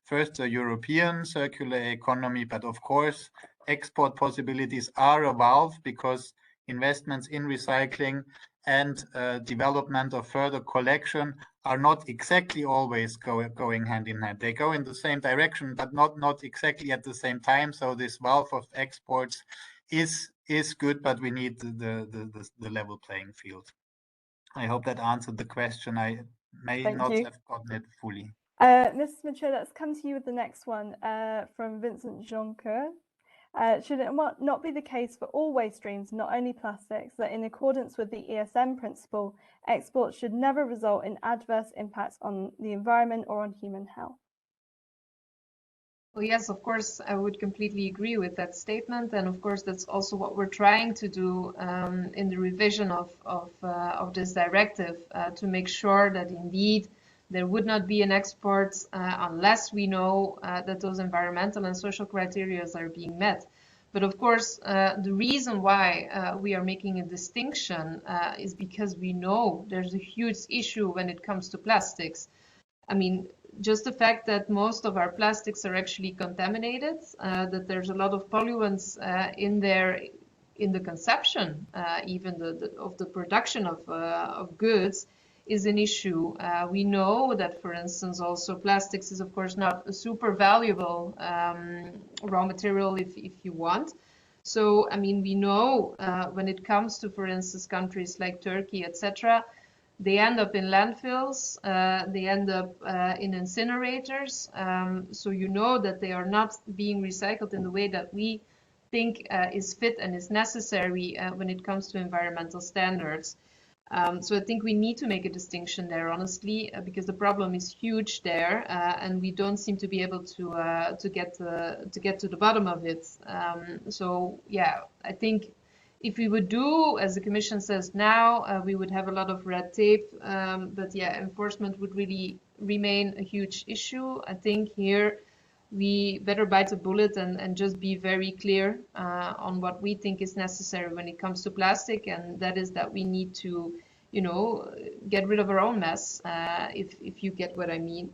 first a European circular economy, but of course export possibilities are evolved, because investments in recycling and development of further collection are not exactly always going hand in hand. They go in the same direction, but not exactly at the same time. So this valve of exports is good, but we need the level playing field. I hope that answered the question. I may not have gotten it fully.
Ms. Mature, let's come to you with the next one from Vincent Jonker. Should it not be the case for all waste streams, not only plastics, that in accordance with the ESM principle, exports should never result in adverse impacts on the environment or on human health?
Well, yes, of course, I would completely agree with that statement. And of course, that's also what we're trying to do in the revision of this directive, to make sure that indeed there would not be an export unless we know that those environmental and social criteria are being met. But of course, the reason why we are making a distinction is because we know there's a huge issue when it comes to plastics. I mean, just the fact that most of our plastics are actually contaminated, that there's a lot of pollutants in there in the conception, even of the production of goods, is an issue. We know that, for instance, also plastics is of course not a super valuable raw material if you want. So, I mean, we know when it comes to, for instance, countries like Turkey, etc., they end up in landfills, they end up in incinerators. So you know that they are not being recycled in the way that we think is fit and is necessary when it comes to environmental standards. So I think we need to make a distinction there, honestly, because the problem is huge there, and we don't seem to be able to get to the bottom of it. So yeah, I think if we would do as the Commission says now, we would have a lot of red tape. But yeah, enforcement would really remain a huge issue. I think here we better bite the bullet and just be very clear on what we think is necessary when it comes to plastic, and that is that we need to, you know, get rid of our own mess, if you get what I mean.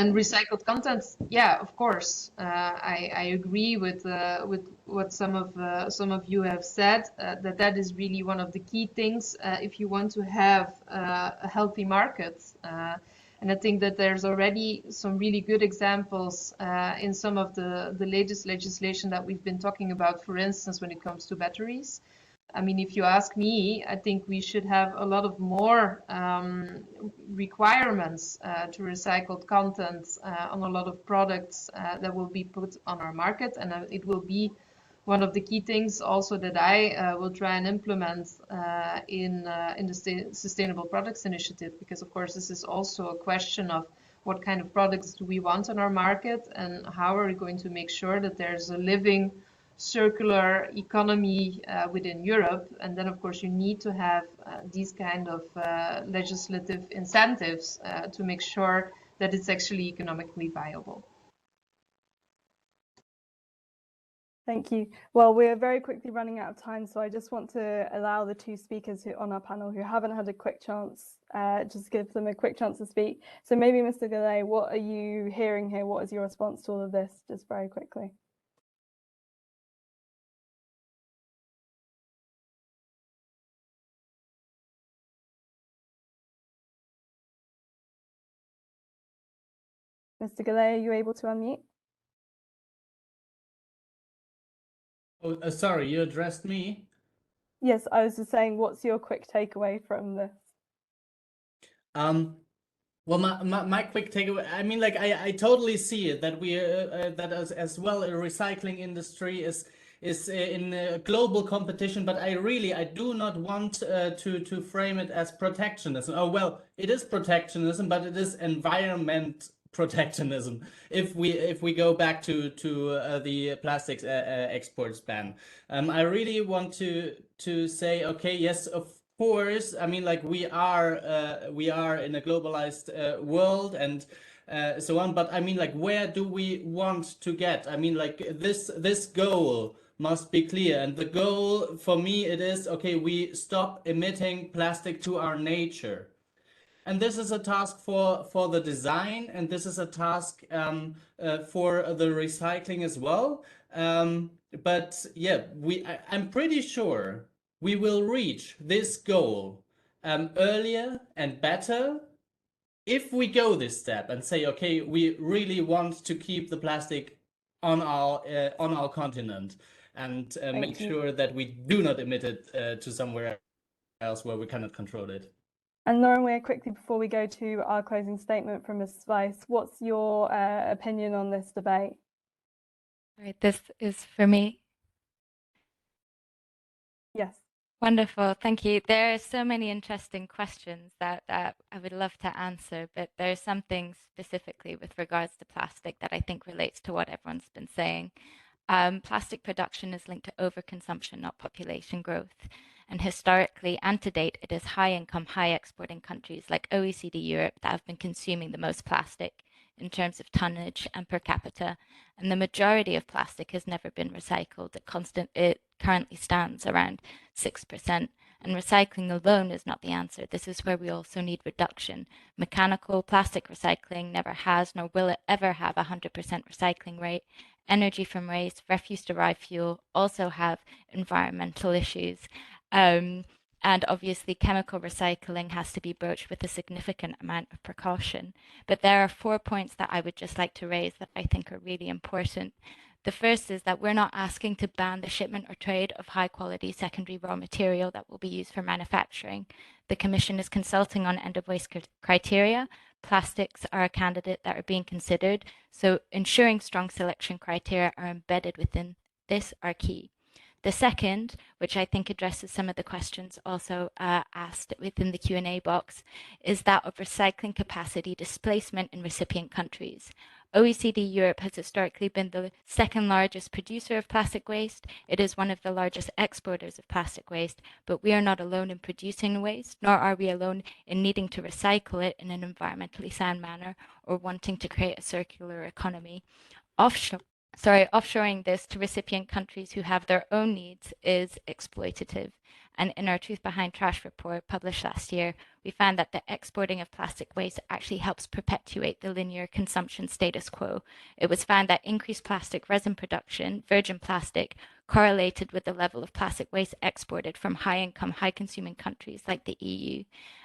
And recycled content, yeah, of course, I agree with what some of you have said, that is really one of the key things if you want to have a healthy market. And I think that there's already some really good examples in some of the latest legislation that we've been talking about, for instance, when it comes to batteries. I mean, if you ask me, I think we should have a lot of more requirements to recycled content on a lot of products that will be put on our market. And it will be one of the key things also that I will try and implement in the Sustainable Products Initiative, because of course this is also a question of what kind of products do we want on our market, and how are we going to make sure that there's a living circular economy within Europe. And then of course you need to have these kind of legislative incentives to make sure that it's actually economically viable.
Thank you. Well, we're very quickly running out of time, so I just want to allow the two speakers on our panel who haven't had a quick chance, just give them a quick chance to speak. So maybe Mr. Gallay, what are you hearing here? What is your response to all of this, just very quickly? Mr. Gallay, are you able to unmute?
Oh, sorry, you addressed me?
Yes, I was just saying, what's your quick takeaway from this?
Well, my quick takeaway, I mean, like, I totally see it that we that as well a recycling industry is in global competition, but I do not want to frame it as protectionism. Oh, well, it is protectionism, but it is environment protectionism if we go back to the plastics exports ban. I really want to say, okay, yes, of course, I mean, like, we are in a globalized world and so on, but I mean, like, where do we want to get? I mean, like, this goal must be clear, and the goal for me, it is, okay, we stop emitting plastic to our nature. And this is a task for the design, and this is a task for the recycling as well. But yeah, I'm pretty sure we will reach this goal earlier and better if we go this step and say, okay, we really want to keep the plastic on our continent, and make sure that we do not emit it to somewhere else where we cannot control it.
And Lauren Weir, quickly before we go to our closing statement from Ms. Weiss, what's your opinion on this debate?
Right, this is for me.
Yes.
Wonderful, thank you. There are so many interesting questions that I would love to answer, but there are some things specifically with regards to plastic that I think relates to what everyone's been saying. Plastic production is linked to overconsumption, not population growth. And historically and to date, it is high income, high exporting countries like OECD Europe that have been consuming the most plastic in terms of tonnage and per capita. And the majority of plastic has never been recycled. It currently stands around 6%. And recycling alone is not the answer. This is where we also need reduction. Mechanical plastic recycling never has nor will it ever have a 100% recycling rate. Energy from waste, refuse-derived fuel also have environmental issues. And obviously chemical recycling has to be broached with a significant amount of precaution. But there are 4 points that I would just like to raise that I think are really important. The first is that we're not asking to ban the shipment or trade of high quality secondary raw material that will be used for manufacturing. The Commission is consulting on end of waste criteria. Plastics are a candidate that are being considered, so ensuring strong selection criteria are embedded within this are key. The second, which I think addresses some of the questions also asked within the Q&A box, is that of recycling capacity displacement in recipient countries. OECD Europe has historically been the second largest producer of plastic waste. It is one of the largest exporters of plastic waste, but we are not alone in producing waste, nor are we alone in needing to recycle it in an environmentally sound manner or wanting to create a circular economy. Offshoring this to recipient countries who have their own needs is exploitative. And in our Truth Behind Trash report published last year, we found that the exporting of plastic waste actually helps perpetuate the linear consumption status quo. It was found that increased plastic resin production, virgin plastic, correlated with the level of plastic waste exported from high-income, high-consuming countries like the EU.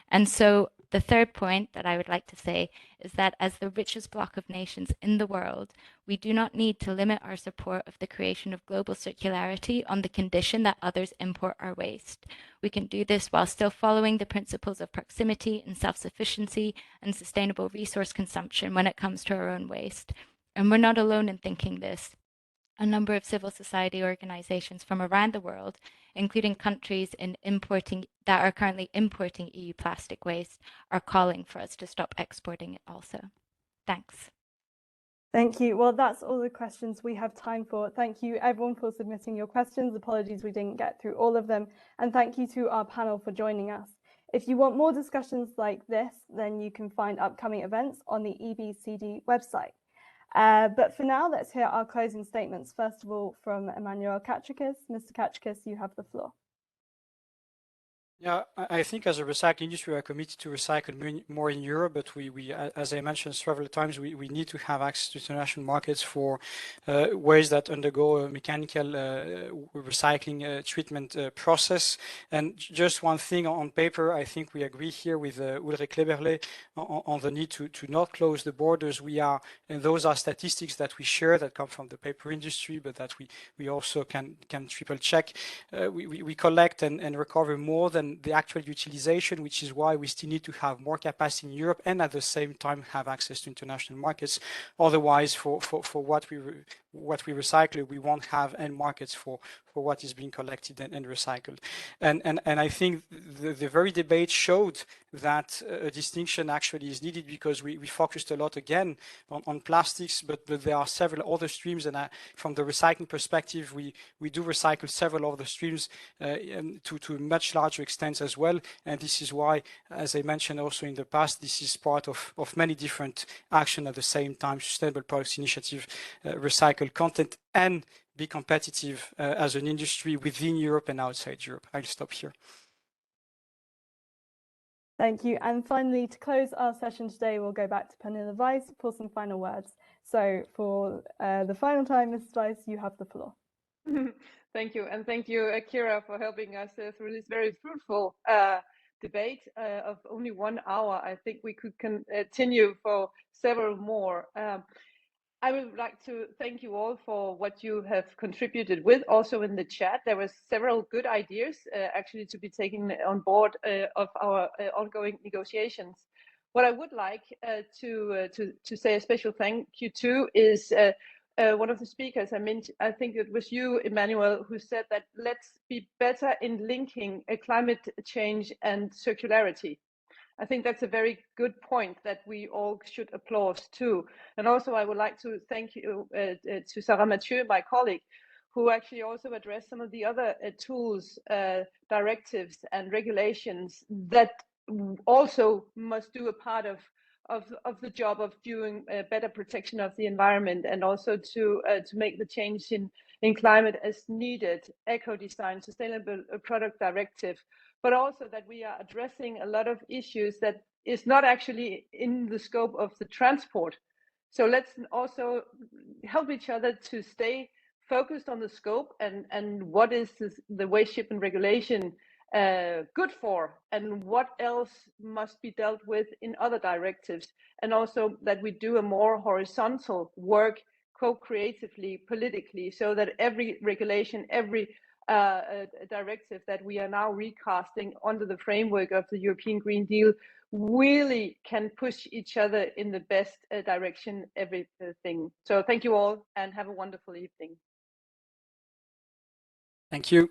And so the third point that I would like to say is that as the richest bloc of nations in the world, we do not need to limit our support of the creation of global circularity on the condition that others import our waste. We can do this while still following the principles of proximity and self-sufficiency and sustainable resource consumption when it comes to our own waste. And we're not alone in thinking this. A number of civil society organizations from around the world, including countries that are currently importing EU plastic waste, are calling for us to stop exporting it also. Thanks.
Thank you. Well, that's all the questions we have time for. Thank you everyone for submitting your questions. Apologies we didn't get through all of them. And thank you to our panel for joining us. If you want more discussions like this, then you can find upcoming events on the EBCD website. But for now, let's hear our closing statements. First of all, from Emmanuel Katrakis. Mr. Katrakis, you have the floor.
Yeah, I think as a recycling industry, we are committed to recycle more in Europe, but as I mentioned several times, we need to have access to international markets for waste that undergo a mechanical recycling treatment process. And just one thing on paper, I think we agree here with Ulrich Kleberle on the need to not close the borders. And those are statistics that we share that come from the paper industry, but that we also can triple check. We collect and recover more than the actual utilization, which is why we still need to have more capacity in Europe and at the same time have access to international markets. Otherwise, for what we recycle, we won't have end markets for what is being collected and recycled. And I think the very debate showed that a distinction actually is needed, because we focused a lot again on plastics, but there are several other streams, and from the recycling perspective, we do recycle several other streams to a much larger extent as well. And this is why, as I mentioned also in the past, this is part of many different actions at the same time: Sustainable Products Initiative, recycle content, and be competitive as an industry within Europe and outside Europe. I'll stop here.
Thank you. And finally, to close our session today, we'll go back to Pernille Weiss for some final words. So for the final time, Mrs. Weiss, you have the floor.
Thank you. And thank you, Kira, for helping us through this very fruitful debate of only 1 hour. I think we could continue for several more. I would like to thank you all for what you have contributed with. Also in the chat, there were several good ideas actually to be taken on board of our ongoing negotiations. What I would like to say a special thank you to is one of the speakers. I think it was you, Emmanuel, who said that let's be better in linking climate change and circularity. I think that's a very good point that we all should applaud too. And also I would like to thank you to Sarah Mathieu, my colleague, who actually also addressed some of the other tools, directives and regulations that also must do a part of the job of doing better protection of the environment, and also to make the change in climate as needed, eco-design, sustainable product directive, but also that we are addressing a lot of issues that is not actually in the scope of the transport. So let's also help each other to stay focused on the scope and what is the Waste Shipment Regulation good for, and what else must be dealt with in other directives, and also that we do a more horizontal work co-creatively politically, so that every regulation, every directive that we are now recasting under the framework of the European Green Deal really can push each other in the best direction, everything. So thank you all and have a wonderful evening.
Thank you.